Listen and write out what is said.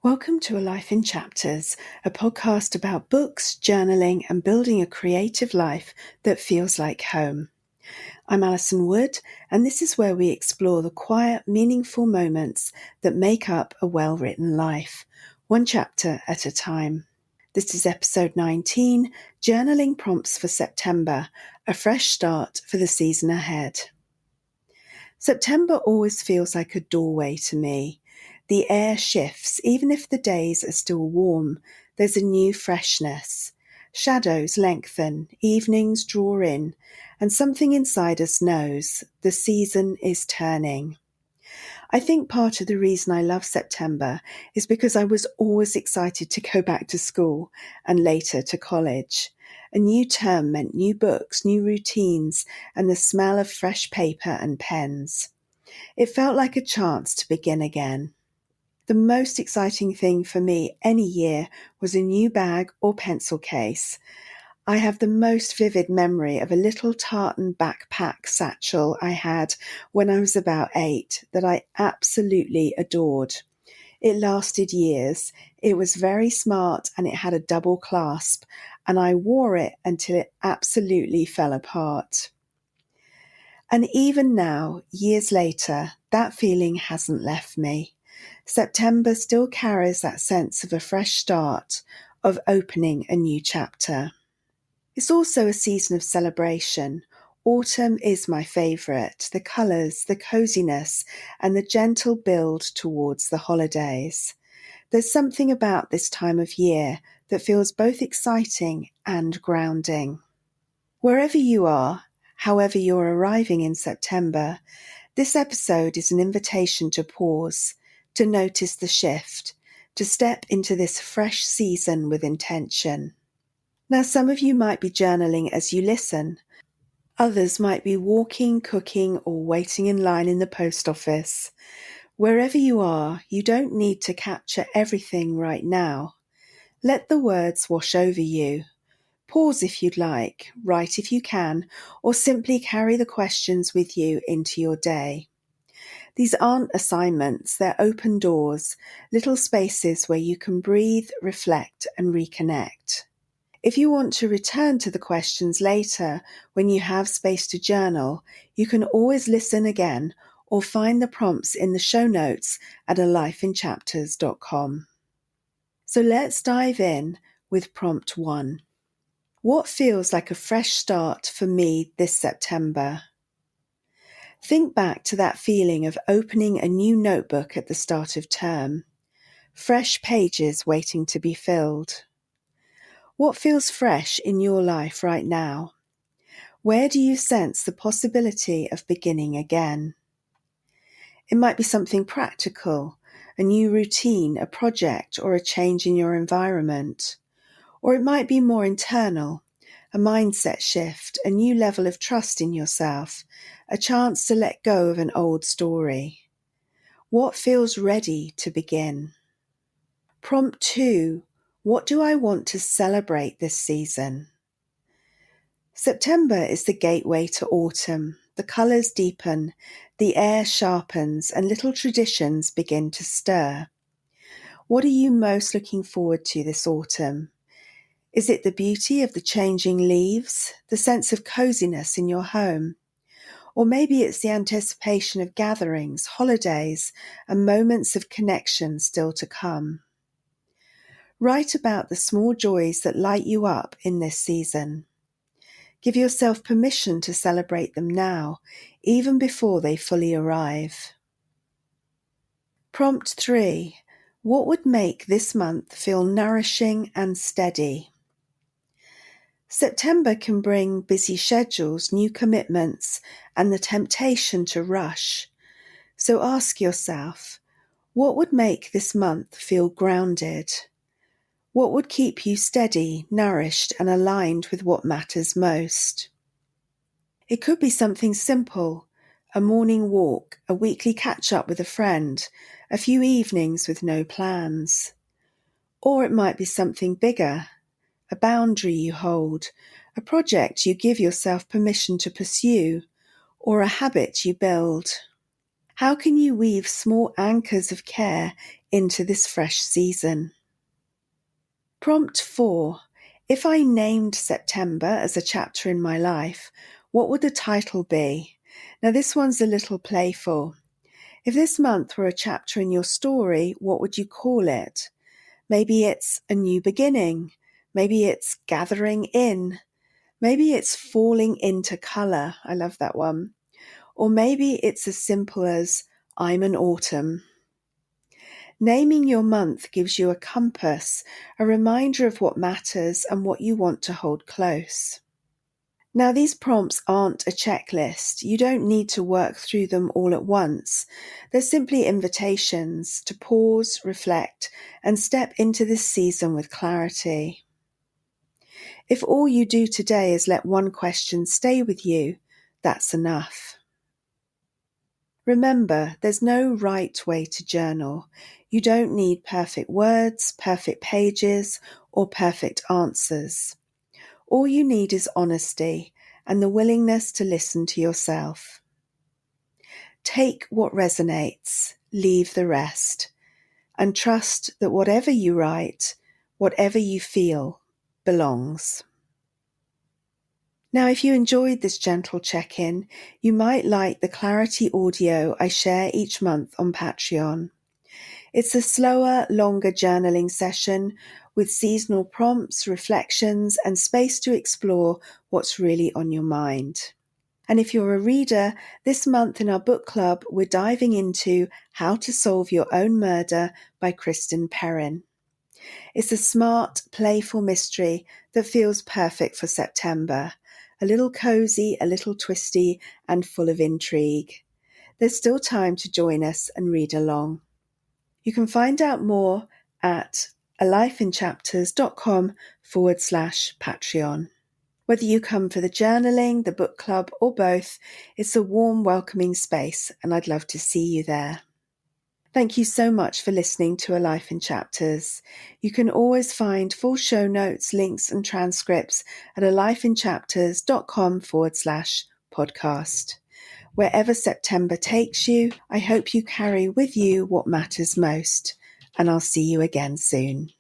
Welcome to A Life in Chapters, a podcast about books, journaling, and building a creative life that feels like home. I'm Alison Wood, and this is where we explore the quiet, meaningful moments that make up a well-written life, one chapter at a time. This is episode 19, Journaling Prompts for September, a fresh start for the season ahead. September always feels like a doorway to me. The air shifts, even if the days are still warm. There's a new freshness. Shadows lengthen, evenings draw in, and something inside us knows the season is turning. I think part of the reason I love September is because I was always excited to go back to school and later to college. A new term meant new books, new routines, and the smell of fresh paper and pens. It felt like a chance to begin again. The most exciting thing for me any year was a new bag or pencil case. I have the most vivid memory of a little tartan backpack satchel I had when I was about 8 that I absolutely adored. It lasted years. It was very smart and it had a double clasp, and I wore it until it absolutely fell apart. And even now, years later, that feeling hasn't left me. September still carries that sense of a fresh start, of opening a new chapter. It's also a season of celebration. Autumn is my favourite, the colours, the coziness, and the gentle build towards the holidays. There's something about this time of year that feels both exciting and grounding. Wherever you are, however you're arriving in September, this episode is an invitation to pause, to notice the shift, to step into this fresh season with intention. Now, some of you might be journaling as you listen. Others might be walking, cooking, or waiting in line in the post office. Wherever you are, you don't need to capture everything right now. Let the words wash over you. Pause if you'd like, write if you can, or simply carry the questions with you into your day. These aren't assignments, they're open doors, little spaces where you can breathe, reflect, and reconnect. If you want to return to the questions later when you have space to journal, you can always listen again or find the prompts in the show notes at alifeinchapters.com. So let's dive in with prompt 1. What feels like a fresh start for me this September? Think back to that feeling of opening a new notebook at the start of term. Fresh pages waiting to be filled. What feels fresh in your life right now? Where do you sense the possibility of beginning again? It might be something practical, a new routine, a project, or a change in your environment. Or it might be more internal, a mindset shift, a new level of trust in yourself, a chance to let go of an old story. What feels ready to begin? Prompt 2. What do I want to celebrate this season? September is the gateway to autumn. The colours deepen, the air sharpens, and little traditions begin to stir. What are you most looking forward to this autumn? Is it the beauty of the changing leaves, the sense of coziness in your home? Or maybe it's the anticipation of gatherings, holidays, and moments of connection still to come. Write about the small joys that light you up in this season. Give yourself permission to celebrate them now, even before they fully arrive. Prompt 3. What would make this month feel nourishing and steady? September can bring busy schedules, new commitments, and the temptation to rush. So ask yourself, what would make this month feel grounded? What would keep you steady, nourished, and aligned with what matters most? It could be something simple, a morning walk, a weekly catch-up with a friend, a few evenings with no plans. Or it might be something bigger, a boundary you hold, a project you give yourself permission to pursue, or a habit you build. How can you weave small anchors of care into this fresh season. Prompt 4. If I named September as a chapter in my life, what would the title be? Now this one's a little playful. If this month were a chapter in your story, what would you call it? Maybe it's a new beginning. Maybe it's gathering in. Maybe it's falling into colour. I love that one. Or maybe it's as simple as I'm an autumn. Naming your month gives you a compass, a reminder of what matters and what you want to hold close. Now, these prompts aren't a checklist. You don't need to work through them all at once. They're simply invitations to pause, reflect, and step into this season with clarity. If all you do today is let one question stay with you, that's enough. Remember, there's no right way to journal. You don't need perfect words, perfect pages, or perfect answers. All you need is honesty and the willingness to listen to yourself. Take what resonates, leave the rest, and trust that whatever you write, whatever you feel, belongs. Now, if you enjoyed this gentle check-in, you might like the Clarity audio I share each month on Patreon. It's a slower, longer journaling session with seasonal prompts, reflections, and space to explore what's really on your mind. And if you're a reader, this month in our book club, we're diving into How to Solve Your Own Murder by Kristen Perrin. It's a smart, playful mystery that feels perfect for September. A little cozy, a little twisty, and full of intrigue. There's still time to join us and read along. You can find out more at alifeinchapters.com/Patreon. Whether you come for the journaling, the book club, or both, it's a warm, welcoming space, and I'd love to see you there. Thank you so much for listening to A Life in Chapters. You can always find full show notes, links, and transcripts at alifeinchapters.com/podcast. Wherever September takes you, I hope you carry with you what matters most, and I'll see you again soon.